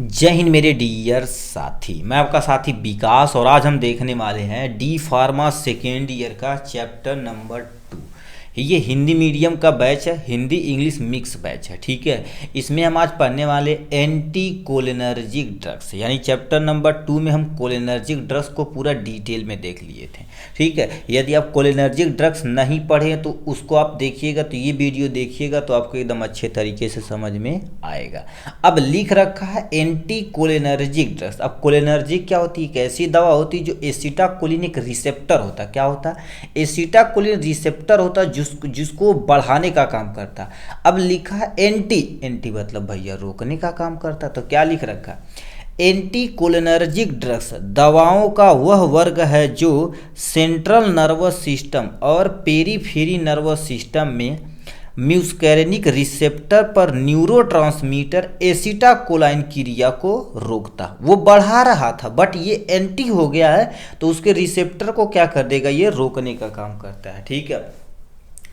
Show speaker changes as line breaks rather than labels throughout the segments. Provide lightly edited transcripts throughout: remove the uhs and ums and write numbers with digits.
जय हिंद मेरे डियर साथी। मैं आपका साथी विकास और आज हम देखने वाले हैं डी फार्मा सेकेंड ईयर का चैप्टर नंबर 2। ये हिंदी मीडियम का बैच है, हिंदी इंग्लिश मिक्स बैच है। ठीक है, इसमें हम आज पढ़ने वाले एंटी कोलिनर्जिक ड्रग्स, यानी चैप्टर नंबर 2 में हम कोलिनर्जिक ड्रग्स को पूरा डिटेल में देख लिए थे। ठीक है, यदि आप कोलिनर्जिक ड्रग्स नहीं पढ़े तो उसको आप देखिएगा, तो ये वीडियो देखिएगा तो आपको एकदम अच्छे तरीके से समझ में आएगा। अब लिख रखा है एंटी कोलिनर्जिक ड्रग्स। अब कोलिनर्जिक क्या होती है? एक ऐसी दवा होती है जो एसिटाकोलिनिक रिसेप्टर होता है। क्या होता है? एसिटाकोलिन रिसेप्टर होता है जिसको बढ़ाने का काम करता है। अब लिखा है एंटी, एंटी मतलब भैया रोकने का काम करता है। तो क्या लिख रखा है? एंटी कोलिनर्जिक ड्रग्स दवाओं का वह वर्ग है जो सेंट्रल नर्वस सिस्टम और पेरीफेरी नर्वस सिस्टम में म्यूस्कैरेनिक रिसेप्टर पर न्यूरोट्रांसमीटर एसिटाकोलाइन क्रिया को रोकता। वो बढ़ा रहा था बट ये एंटी हो गया है तो उसके रिसेप्टर को क्या कर देगा? ये रोकने का काम करता है। ठीक है,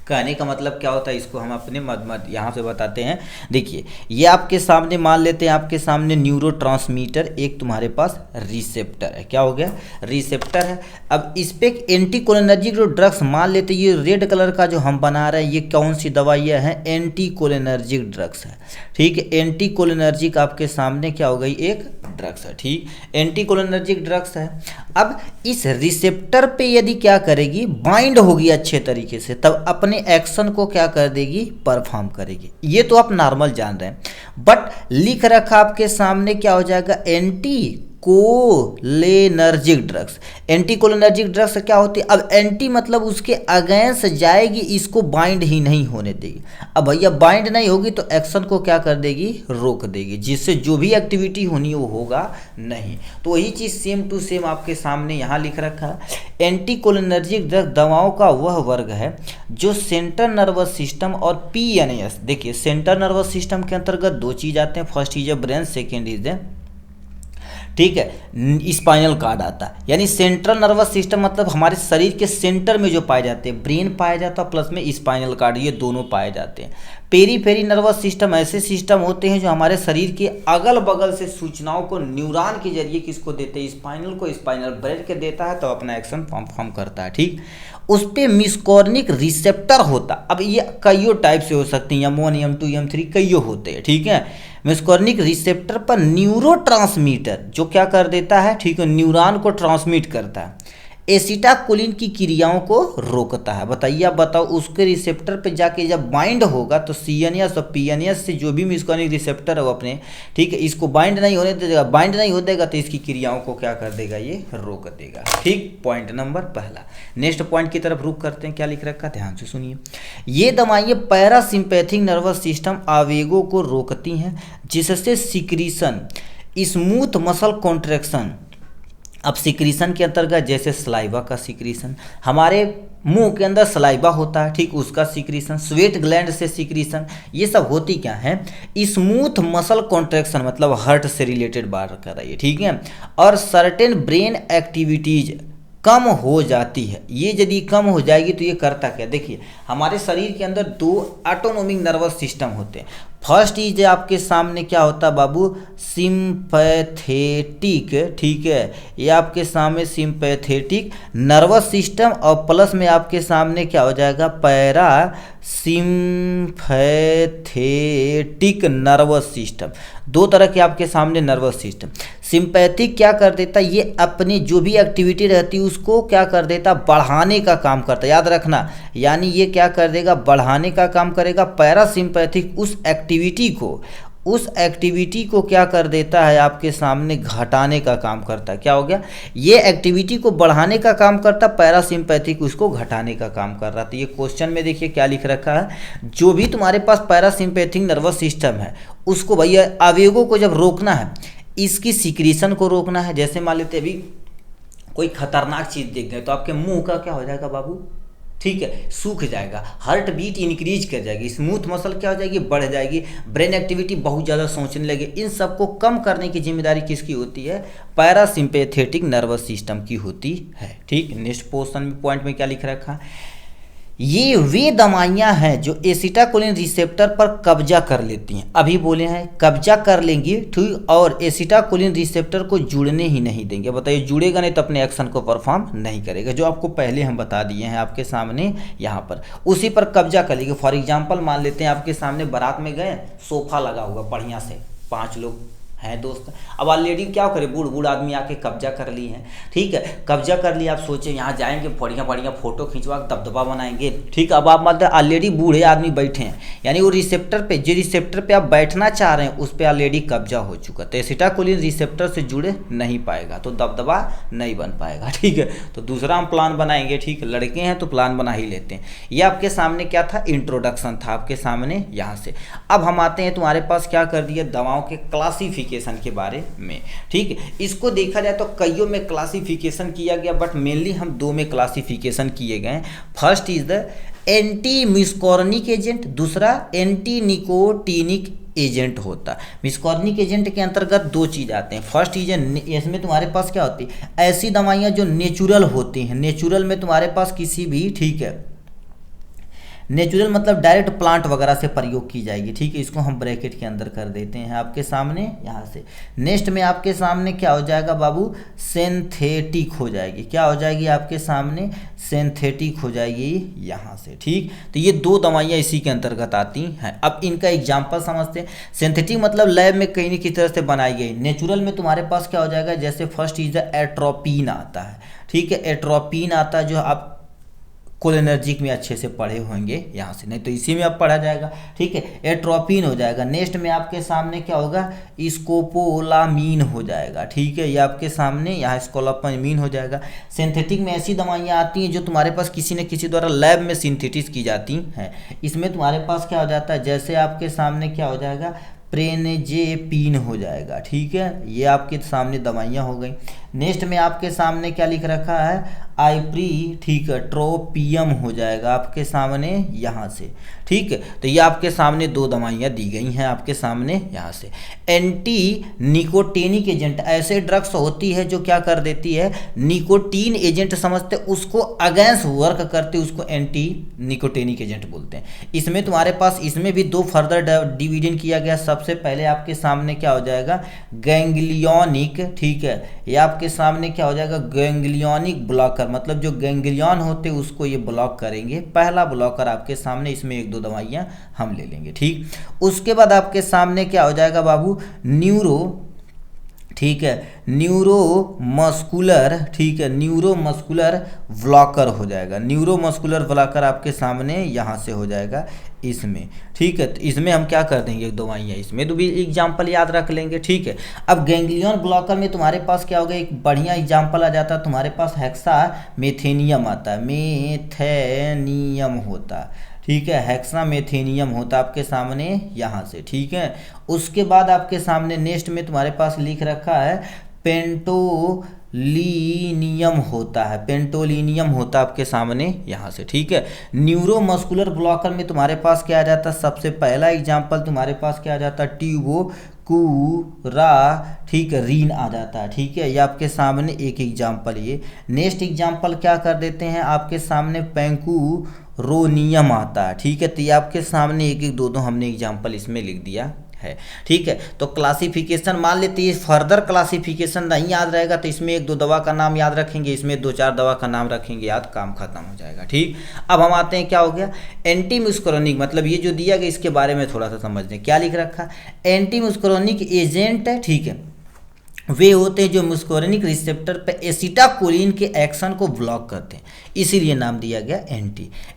कहने का मतलब क्या होता है इसको हम अपने मद यहाँ से बताते हैं। देखिए, ये आपके सामने मान लेते हैं, आपके सामने न्यूरोट्रांसमीटर एक तुम्हारे पास रिसेप्टर है। क्या हो गया? रिसेप्टर है। अब इस पे एंटी कोलिनर्जिक जो ड्रग्स मान लेते हैं, ये रेड कलर का जो हम बना रहे हैं ये कौन सी दवाइयाँ हैं? एंटी कोलिनर्जिक ड्रग्स है। ठीक है, एंटी कोलिनर्जिक आपके सामने क्या हो गई? एक ड्रग्स है। ठीक, एंटी कोलिनर्जिक ड्रग्स है। अब इस रिसेप्टर पे यदि क्या करेगी? बाइंड होगी अच्छे तरीके से, तब अपने एक्शन को क्या कर देगी? परफॉर्म करेगी। ये तो आप नॉर्मल जान रहे हैं, बट लिख रखा आपके सामने क्या हो जाएगा? Anti cholinergic drugs. Anti cholinergic drugs क्या होती है? अब एंटी मतलब उसके अगेंस्ट जाएगी, इसको बाइंड ही नहीं होने देगी। अब भैया बाइंड नहीं होगी तो एक्शन को क्या कर देगी? रोक देगी, जिससे जो भी एक्टिविटी होनी वो होगा नहीं। तो वही चीज़ सेम टू सेम आपके सामने यहाँ लिख रखा है। एंटी कोलिनर्जिक ड्रग दवाओं का वह वर्ग है जो सेंट्रल नर्वस सिस्टम और PNS, देखिए सेंट्रल नर्वस सिस्टम के अंतर्गत दो चीज़ आते हैं, first is a brain, second is a, ठीक है, स्पाइनल कार्ड आता है। यानी सेंट्रल नर्वस सिस्टम मतलब हमारे शरीर के सेंटर में जो पाए जाते हैं, ब्रेन पाया जाता है प्लस में स्पाइनल कार्ड, ये दोनों पाए जाते हैं। पेरीफेरी नर्वस सिस्टम ऐसे सिस्टम होते हैं जो हमारे शरीर के अगल बगल से सूचनाओं को न्यूरॉन के जरिए किसको देते हैं? स्पाइनल को, स्पाइनल ब्रेन के देता है तो अपना एक्शन परफॉर्म करता है। ठीक, उस पर म्यूस्कॉर्निक रिसेप्टर होता। अब ये कईयों टाइप से हो सकती हैं, M1 M2 M3 कईयों होते हैं। ठीक है, म्यूस्कॉर्निक रिसेप्टर पर न्यूरोट्रांसमीटर जो क्या कर देता है? ठीक है, न्यूरॉन को ट्रांसमिट करता है, एसिटाकोलिन की क्रियाओं को रोकता है। बताइए, आप बताओ, उसके रिसेप्टर पे जाके जब बाइंड होगा तो CNS और PNS से जो भी म्यूस्कॉर्निक रिसेप्टर है वो अपने, ठीक है, इसको बाइंड नहीं होने देगा। बाइंड नहीं हो देगा तो इसकी क्रियाओं को क्या कर देगा? ये रोक देगा। ठीक, पॉइंट नंबर पहला। नेक्स्ट पॉइंट की तरफ रुक करते हैं। क्या लिख रखा? ध्यान से सुनिए। ये दवाइयाँ पैरासिम्पैथिक नर्वस सिस्टम आवेगों को रोकती हैं जिससे सिक्रीशन, स्मूथ मसल कॉन्ट्रैक्शन। अब सिक्रीशन के अंतर्गत जैसे सलाइवा का सिक्रीशन, हमारे मुंह के अंदर सलाइवा होता है, ठीक, उसका सिक्रीशन, स्वेट ग्लैंड से सिक्रीशन, ये सब होती क्या है? स्मूथ मसल कॉन्ट्रैक्शन मतलब हार्ट से रिलेटेड बात कर रही है। ठीक है, और सर्टेन ब्रेन एक्टिविटीज कम हो जाती है। ये यदि कम हो जाएगी तो ये करता क्या? देखिए, हमारे शरीर के अंदर दो ऑटोनोमिक नर्वस सिस्टम होते हैं। फर्स्ट इज आपके सामने क्या होता है बाबू? सिंपैथेटिक, ठीक है, ये आपके सामने सिंपैथेटिक नर्वस सिस्टम और प्लस में आपके सामने क्या हो जाएगा? Para sympathetic nervous system. दो तरह के आपके सामने नर्वस सिस्टम। सिंपैथिक क्या कर देता? ये अपनी जो भी एक्टिविटी रहती है उसको क्या कर देता? बढ़ाने का काम करता। याद रखना, यानी ये क्या कर देगा? बढ़ाने का काम करेगा। पैरासिम्पैथिक उस एक्टिविटी को क्या कर देता है? आपके सामने घटाने का काम करता है। क्या हो गया? ये एक्टिविटी को बढ़ाने का काम करता, पैरासिम्पैथिक उसको घटाने का काम कर रहा था। ये क्वेश्चन में देखिए क्या लिख रखा है, जो भी तुम्हारे पास पैरासिम्पैथिक नर्वस सिस्टम है उसको भैया आवेगों को जब रोकना है, इसकी सिक्रीशन को रोकना है। जैसे मान लेते अभी कोई खतरनाक चीज़ देख गए तो आपके मुंह का क्या हो जाएगा बाबू? ठीक है, सूख जाएगा, हार्ट बीट इंक्रीज कर जाएगी, स्मूथ मसल क्या हो जाएगी? बढ़ जाएगी, ब्रेन एक्टिविटी बहुत ज़्यादा सोचने लगे। इन सबको कम करने की जिम्मेदारी किसकी होती है? पैरासिम्पैथेटिक नर्वस सिस्टम की होती है। ठीक, नेक्स्ट पोर्शन में पॉइंट में क्या लिख रखा है? ये वे दवाइयाँ हैं जो एसिटाकोलिन रिसेप्टर पर कब्जा कर लेती हैं। अभी बोले हैं कब्जा कर लेंगी, ठीक, और एसिटाकोलिन रिसेप्टर को जुड़ने ही नहीं देंगे। बताइए, जुड़ेगा नहीं तो अपने एक्शन को परफॉर्म नहीं करेगा, जो आपको पहले हम बता दिए हैं आपके सामने यहाँ पर, उसी पर कब्जा कर लेंगे। फॉर एग्जाम्पल मान लेते हैं आपके सामने बारात में गए, सोफा लगा हुआ बढ़िया से, 5 लोग हैं दोस्त, अब ऑलरेडी क्या करे, बूढ़ बूढ़ आदमी आके कब्जा कर ली है, ठीक है, कब्जा कर लिया। आप सोचे यहाँ जाएंगे, बढ़िया बढ़िया फोटो खिंचवा दबदबा बनाएंगे, ठीक। अब आप मतलब ऑलरेडी बूढ़े आदमी बैठे हैं, यानी वो रिसेप्टर पे, जो रिसेप्टर पे आप बैठना चाह रहे हैं उस पर ऑलरेडी कब्जा हो चुका, तो एसिटाकोलिन रिसेप्टर से जुड़े नहीं पाएगा, तो दबदबा नहीं बन पाएगा, ठीक है। तो दूसरा हम प्लान बनाएंगे, ठीक, लड़के हैं तो प्लान बना ही लेते हैं। ये आपके सामने क्या था, इंट्रोडक्शन था आपके सामने यहाँ से। अब हम आते हैं, तुम्हारे पास क्या कर दिया, दवाओं के क्लासिफिकेशन के बारे में, ठीक है। इसको देखा जाए तो कईयों में क्लासिफिकेशन किया गया, बट मेनली हम 2 में क्लासिफिकेशन किए गए। First is the anti muscarinic agent, दूसरा एंटी निकोटिनिक एजेंट होता है। मिस्कोर्निक एजेंट के अंतर्गत 2 चीज़ आते हैं। फर्स्ट चीज़ है, इसमें तुम्हारे पास क्या होती है, ऐसी दवाइयाँ जो नेचुरल होती हैं, नेचुरल में तुम्हारे पास किसी भी, ठीक है, नेचुरल मतलब डायरेक्ट प्लांट वगैरह से प्रयोग की जाएगी, ठीक है। इसको हम ब्रैकेट के अंदर कर देते हैं आपके सामने यहाँ से। नेक्स्ट में आपके सामने क्या हो जाएगा बाबू, सिंथेटिक हो जाएगी, क्या हो जाएगी आपके सामने, सिंथेटिक हो जाएगी यहाँ से, ठीक। तो ये 2 दवाइयाँ इसी के अंतर्गत आती हैं। अब इनका एग्जाम्पल समझते हैं। सिंथेटिक मतलब लैब में कहीं न किसी तरह से बनाई गई। नेचुरल में तुम्हारे पास क्या हो जाएगा, जैसे फर्स्ट चीज़ है एट्रोपिन आता है, ठीक है, एट्रोपिन आता है, जो आप कोलिनर्जिक में अच्छे से पढ़े होंगे यहाँ से, नहीं तो इसी में अब पढ़ा जाएगा, ठीक है, एट्रोपिन हो जाएगा। नेक्स्ट में आपके सामने क्या होगा, स्कोपोलामीन हो जाएगा, ठीक है, ये आपके सामने यहाँ स्कोपोलामीन हो जाएगा। सिंथेटिक में ऐसी दवाइयाँ आती हैं जो तुम्हारे पास किसी न किसी द्वारा लैब में सिंथेटिस की जाती हैं। इसमें तुम्हारे पास क्या हो जाता है, जैसे आपके सामने क्या हो जाएगा, प्रेनजेपिन हो जाएगा, ठीक है, ये आपके सामने दवाइयाँ हो गई। नेक्स्ट में आपके सामने क्या लिख रखा है, आइप्री, ठीक है, ट्रोपियम हो जाएगा आपके सामने यहाँ से, ठीक है। तो ये आपके सामने 2 दवाइयाँ दी गई हैं आपके सामने यहाँ से। एंटी निकोटिनिक एजेंट, ऐसे ड्रग्स होती है जो क्या कर देती है, निकोटीन एजेंट समझते, उसको अगेंस्ट वर्क करते, उसको एंटी निकोटिनिक एजेंट बोलते हैं। इसमें तुम्हारे पास, इसमें भी 2 फर्दर डिवीजन किया गया। सबसे पहले आपके सामने क्या हो जाएगा, गैंग्लियोनिक, ठीक है, ये आपके सामने क्या हो जाएगा, गैंग्लियोनिक ब्लॉकर, मतलब जो गैंग्लियन होते हैं उसको ये ब्लॉक करेंगे। पहला ब्लॉकर आपके सामने, इसमें 1-2 दवाइयाँ हम ले लेंगे, ठीक। उसके बाद आपके सामने क्या हो जाएगा बाबू, न्यूरो, ठीक है, न्यूरोमस्कुलर, ठीक है, न्यूरोमस्कुलर ब्लॉकर हो जाएगा। न्यूरोमस्कुलर ब्लॉकर आपके सामने यहाँ से हो जाएगा इसमें, ठीक है। तो इसमें हम क्या कर देंगे, 2 दवाइयाँ, इसमें तो भी एग्जाम्पल याद रख लेंगे, ठीक है। अब गैंग्लियन ब्लॉकर में तुम्हारे पास क्या होगा, एक बढ़िया एग्जाम्पल आ जाता है तुम्हारे पास, हेक्सामेथेनियम आता है, मेथेनियम होता है, ठीक है, हेक्सामेथेनियम होता है आपके सामने यहाँ से, ठीक है। उसके बाद आपके सामने नेक्स्ट में तुम्हारे पास लिख रखा है पेंटोलिनियम होता है, पेंटोलिनियम होता है आपके सामने यहाँ से, ठीक है। न्यूरोमस्कुलर ब्लॉकर में तुम्हारे पास क्या आ जाता है, सबसे पहला एग्जाम्पल तुम्हारे पास क्या आ जाता है, ट्यूबोकुरा, ठीक है, रीन आ जाता है, ठीक है, ये आपके सामने एक एग्जाम्पल। ये नेक्स्ट एग्जाम्पल क्या कर देते हैं आपके सामने, पैंकुरोनियम आता है, ठीक है। तो ये आपके सामने 1-1, 2-2 हमने एग्जाम्पल इसमें लिख दिया है, ठीक है। तो क्लासिफिकेशन मान लेते हैं, फर्दर क्लासिफिकेशन नहीं याद रहेगा तो इसमें 1-2 दवा का नाम याद रखेंगे, इसमें 2-4 दवा का नाम रखेंगे, याद, काम खत्म हो जाएगा, ठीक। अब हम आते हैं, क्या हो गया, एंटी म्यूस्कोनिक, मतलब ये जो दिया गया इसके बारे में थोड़ा सा समझ लें, क्या लिख रखा, एंटी म्यूस्कोनिक एजेंट, ठीक है, वे होते हैं जो म्यूस्कोनिक रिसेप्टर पे एसिटाकोलिन के एक्शन को ब्लॉक करते हैं, इसीलिए नाम दिया गया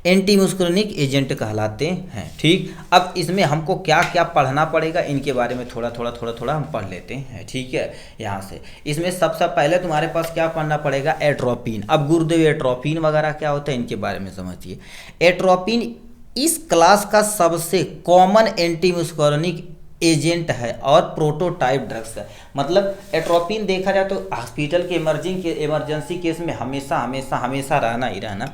एंटी म्यूस्कोनिक एजेंट कहलाते हैं, ठीक। अब इसमें हमको क्या क्या पढ़ना पड़ेगा, इनके बारे में थोड़ा थोड़ा हम पढ़ लेते हैं, ठीक है। यहाँ से इसमें सबसे पहले तुम्हारे पास क्या पढ़ना पड़ेगा, एट्रोपिन। अब गुरुदेव एट्रोपिन वगैरह क्या होता है, इनके बारे में समझिए। एट्रोपिन इस क्लास का सबसे कॉमन एंटी म्यूस्कोनिक एजेंट है और प्रोटोटाइप ड्रग्स है। मतलब एट्रोपिन देखा जाए तो हॉस्पिटल के इमरजेंसी केस में हमेशा रहना ही रहना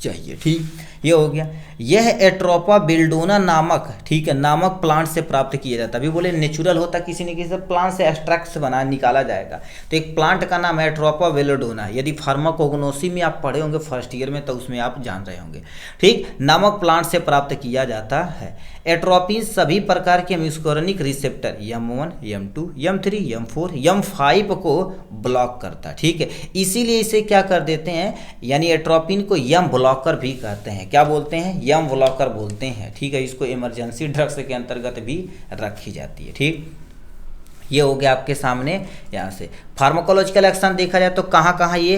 चाहिए, ठीक, ये हो गया। यह एट्रोपा बेल्डोना नामक, ठीक है, नामक प्लांट से प्राप्त किया जाता है। अभी बोले नेचुरल होता किसी न किसी प्लांट से एक्सट्रैक्ट से बना निकाला जाएगा, तो एक प्लांट का नाम है एट्रोपा बेल्डोना। यदि फार्माकोग्नोसी में आप पढ़े होंगे फर्स्ट ईयर में तो उसमें आप जान रहे होंगे, ठीक, नामक प्लांट से प्राप्त किया जाता है। एट्रोपिन सभी प्रकार के म्यूस्कोरनिक receptor M1, M2, M3, M4, M5 को ब्लॉक करता है, ठीक है, इसीलिए इसे क्या कर देते हैं, यानी एट्रोपिन को यम ब्लॉकर भी कहते हैं। क्या बोलते हैं? यम ब्लॉकर बोलते हैं, ठीक है। इसको इमरजेंसी ड्रग्स के अंतर्गत भी रखी जाती है, ठीक। ये हो गया आपके सामने। यहाँ से फार्माकोलॉजिकल एक्शन देखा जाए तो कहाँ कहाँ ये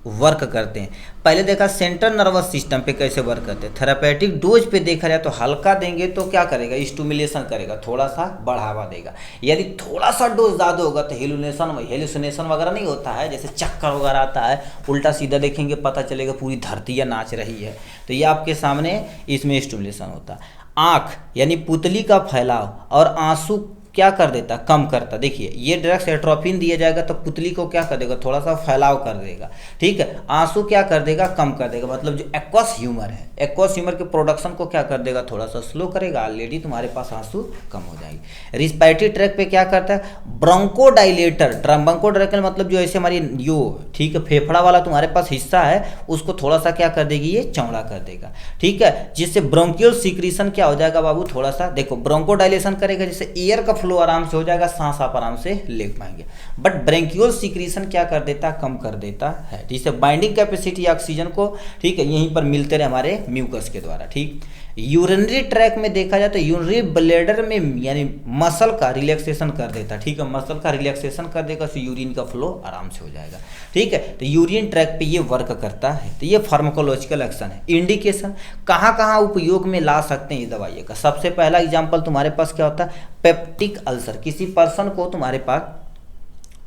वर्क करते हैं। पहले देखा सेंट्रल नर्वस सिस्टम पे कैसे वर्क करते हैं। थेरापेटिक डोज पे देखा जाए तो हल्का देंगे तो क्या करेगा, स्टिमुलेशन करेगा, थोड़ा सा बढ़ावा देगा। यदि थोड़ा सा डोज ज़्यादा होगा तो हेलुसिनेशन वगैरह नहीं होता है, जैसे चक्कर वगैरह आता है, उल्टा सीधा देखेंगे पता चलेगा पूरी धरती या नाच रही है, तो ये आपके सामने इसमें स्टिमुलेशन होता है। आँख यानी पुतली का फैलाव और आंसू क्या कर देता, कम करता। देखिए ये ड्रग्स एट्रोपिन दिया जाएगा तो पुतली को क्या कर देगा, थोड़ा सा फैलाव कर देगा, ठीक है। आंसू क्या कर देगा, कम कर देगा, मतलब जो एक्वस ह्यूमर है, एक्वस ह्यूमर के प्रोडक्शन को क्या कर देगा, थोड़ा सा स्लो करेगा, ऑलरेडी तुम्हारे पास आंसू कम हो जाएगी। रिस्पायरेटरी ट्रैक पे क्या करता है, ब्रोंकोडाइलेटर। ब्रोंकोडाइलेटर मतलब जो ऐसे हमारी यो, ठीक है, फेफड़ा वाला तुम्हारे पास हिस्सा है उसको थोड़ा सा क्या कर देगी, ये चौड़ा कर देगा, ठीक है, जिससे ब्रोंकियल सीक्रेशन क्या हो जाएगा बाबू, थोड़ा सा देखो ब्रोंकोडाइलेशन करेगा, जैसे एयर का फ्लो आराम से हो जाएगा, सांस आप आराम से ले पाएंगे। बट ब्रेंकियोल सीक्रेशन क्या कर देता है, कम कर देता है, जिससे बाइंडिंग कैपेसिटी ऑक्सीजन को, ठीक है, यहीं पर मिलते रहे हमारे म्यूकस के द्वारा, ठीक। यूरिनरी ट्रैक में देखा जाए तो यूरिनरी ब्लैडर में यानी मसल का रिलैक्सेशन कर देता है, ठीक है, मसल का रिलैक्सेशन कर देगा तो यूरिन का फ्लो आराम से हो जाएगा, ठीक है। तो यूरिन ट्रैक पे ये वर्क करता है। तो ये फार्माकोलॉजिकल एक्शन है। इंडिकेशन कहाँ कहाँ उपयोग में ला सकते हैं ये दवाइयों का, सबसे पहला एग्जाम्पल तुम्हारे पास क्या होता है, पेप्टिक अल्सर। किसी पर्सन को तुम्हारे पास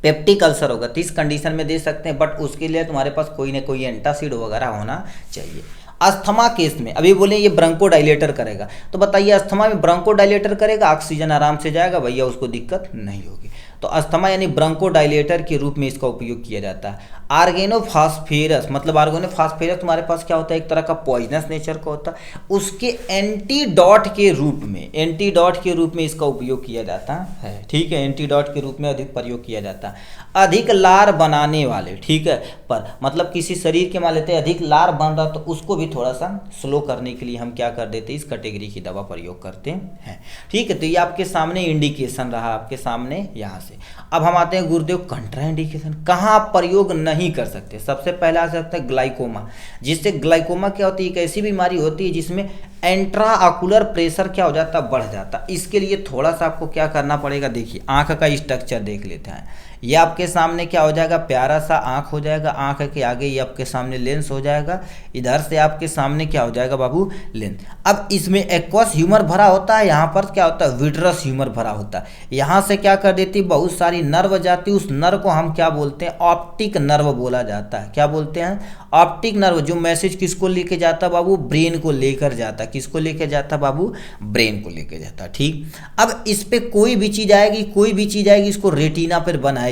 पेप्टिक अल्सर होगा तो इस कंडीशन में दे सकते हैं, बट उसके लिए तुम्हारे पास कोई ना कोई एंटासिड वगैरह होना चाहिए। अस्थमा केस में अभी बोले ये ब्रोंकोडाइलेटर करेगा, तो बताइए अस्थमा में ब्रोंकोडाइलेटर करेगा, ऑक्सीजन आराम से जाएगा भैया, उसको दिक्कत नहीं होगी। तो अस्थमा यानी ब्रोंकोडाइलेटर के रूप में इसका उपयोग किया जाता है। आर्गेनोफॉस्फेरस मतलब आर्गेनोफॉस्फेरस तुम्हारे पास क्या होता है, एक तरह का पॉइजनस नेचर का होता है, उसके एंटीडॉट के रूप में इसका उपयोग किया जाता है, ठीक है, एंटीडॉट के रूप में अधिक प्रयोग किया जाता है। अधिक लार बनाने वाले, ठीक है, पर मतलब किसी शरीर के मान लेते हैं अधिक लार बन रहा तो उसको भी थोड़ा सा स्लो करने के लिए हम क्या कर देते हैं, इस कैटेगरी की दवा प्रयोग करते हैं, ठीक है। तो ये आपके सामने इंडिकेशन रहा आपके सामने यहाँ से। अब हम आते हैं गुरुदेव कंट्रा इंडिकेशन, कहाँ आप प्रयोग नहीं कर सकते। सबसे पहला आ सकता है ग्लाइकोमा, जिससे ग्लाइकोमा क्या होती है, एक ऐसी बीमारी होती है जिसमें इंट्राऑकुलर प्रेशर क्या हो जाता है, बढ़ जाता। इसके लिए थोड़ा सा आपको क्या करना पड़ेगा, देखिए आंख का स्ट्रक्चर देख लेते हैं। ये आपके सामने क्या हो जाएगा, प्यारा सा आंख हो जाएगा, आंख के आगे ये आपके सामने लेंस हो जाएगा, इधर से आपके सामने क्या हो जाएगा बाबू, लेंस। अब इसमें एक्वस ह्यूमर भरा होता है, यहाँ पर क्या होता है, विट्रस ह्यूमर भरा होता है। यहाँ से क्या कर देती, बहुत सारी नर्व जाती, उस नर्व को हम क्या बोलते हैं, ऑप्टिक नर्व बोला जाता है। क्या बोलते हैं, ऑप्टिक नर्व, जो मैसेज किसको लेके जाता है बाबू, ब्रेन को लेकर जाता है। किसको लेके जाता है बाबू, ब्रेन को लेके जाता है, ठीक। अब इस पे कोई भी चीज आएगी, इसको रेटिना पर बनाएगी।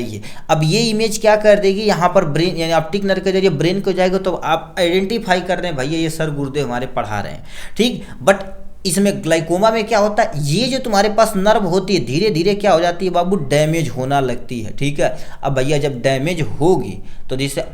अब ये इमेज क्या कर देगी, यहाँ पर ब्रेन यानी ऑप्टिक नर्व के जरिए ब्रेन को जाएगा, तो आप आइडेंटिफाई कर रहे हैं भैया ये सर गुरुदेव हमारे पढ़ा रहे हैं, ठीक। बट इसमें ग्लाइकोमा में क्या होता है, ये जो तुम्हारे पास नर्व होती है धीरे धीरे क्या हो जाती है बाबू, डैमेज होना लगती है, ठीक है। अब भैया जब डैमेज होगी तो जैसे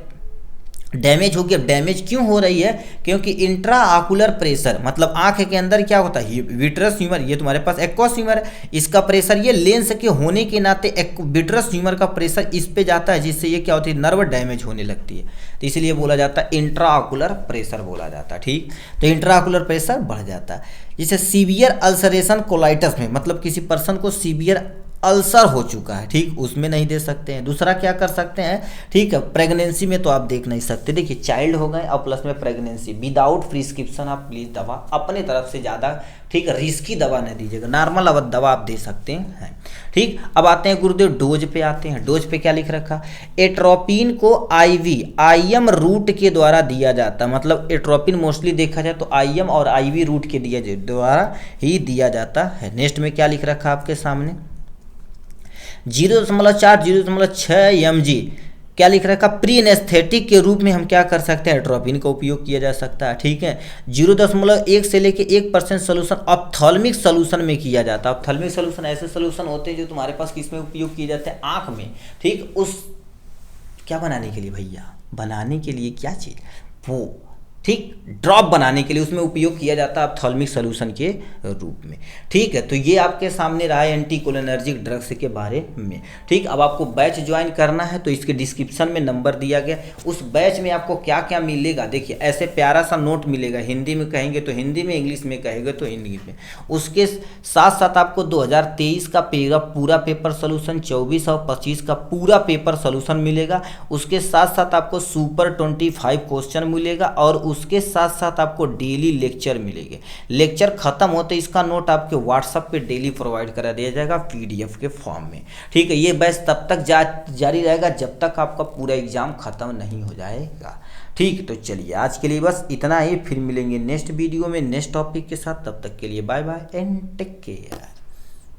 डैमेज होगी, अब डैमेज क्यों हो रही है, क्योंकि इंट्रा आकुलर प्रेशर मतलब आंख के अंदर क्या होता है, विट्रस ह्यूमर, ये तुम्हारे पास एक्वस ह्यूमर है, इसका प्रेशर ये लेंस के होने के नाते विट्रस ह्यूमर का प्रेशर इस पे जाता है, जिससे ये क्या होती है, नर्व डैमेज होने लगती है। तो इसलिए बोला जाता है इंट्रा आकुलर प्रेशर बोला जाता है, ठीक। तो इंट्रा आकुलर प्रेशर बढ़ जाता है। जैसे सीवियर अल्सरेशन कोलाइटिस में मतलब किसी पर्सन को सीवियर अल्सर हो चुका है, ठीक, उसमें नहीं दे सकते हैं। दूसरा क्या कर सकते हैं, ठीक है, प्रेगनेंसी में तो आप देख नहीं सकते। देखिए चाइल्ड हो गए और प्लस में प्रेगनेंसी, विदाउट प्रिस्क्रिप्शन आप प्लीज दवा अपने तरफ से ज़्यादा, ठीक, रिस्की दवा नहीं दीजिएगा, नॉर्मल दवा आप दे सकते हैं, ठीक। अब आते हैं गुरुदेव डोज पे आते हैं। डोज पे क्या लिख रखा, एट्रोपिन को IM रूट के द्वारा दिया जाता है। मतलब एट्रोपिन मोस्टली देखा जाए तो IM और IV रूट के द्वारा ही दिया जाता है। नेक्स्ट में क्या लिख रखा आपके सामने, 0.4 0.6 mg क्या लिख रखा, प्री एनेस्थेटिक के रूप में हम क्या कर सकते हैं, एट्रोपिन का उपयोग किया जा सकता है। ठीक है, 0.1 से लेके 1% सोल्यूशन ऑप्थेल्मिक सोल्यूशन में किया जाता है। ऑप्थेल्मिक सोल्यूशन ऐसे सोल्यूशन होते हैं जो तुम्हारे पास किस में उपयोग किए जाते हैं, आँख में। ठीक, उस क्या बनाने के लिए भैया, बनाने के लिए क्या चीज़, वो ठीक ड्रॉप बनाने के लिए उसमें उपयोग किया जाता है ऑप्थेल्मिक सोल्यूशन के रूप में। ठीक है, तो ये आपके सामने रहा है एंटीकोलिनर्जिक ड्रग्स के बारे में। ठीक, अब आपको बैच ज्वाइन करना है तो इसके डिस्क्रिप्शन में नंबर दिया गया, उस बैच में आपको क्या क्या मिलेगा, देखिए ऐसे प्यारा सा नोट मिलेगा, हिंदी में कहेंगे तो हिंदी में, इंग्लिश में कहेंगे तो इंग्लिश में। उसके साथ साथ आपको 2023 का पूरा पेपर सोल्यूशन, 24 और 25 का पूरा पेपर सोल्यूशन मिलेगा। उसके साथ साथ आपको सुपर 25 क्वेश्चन मिलेगा और उसके साथ साथ आपको डेली लेक्चर मिलेंगे। लेक्चर खत्म होते इसका नोट आपके व्हाट्सएप पे डेली प्रोवाइड करा दिया जाएगा पीडीएफ के फॉर्म में। ठीक है, ये बैच तब तक जारी रहेगा जब तक आपका पूरा एग्जाम खत्म नहीं हो जाएगा। ठीक, तो चलिए आज के लिए बस इतना ही, फिर मिलेंगे नेक्स्ट वीडियो में नेक्स्ट टॉपिक के साथ। तब तक के लिए bye bye and take care.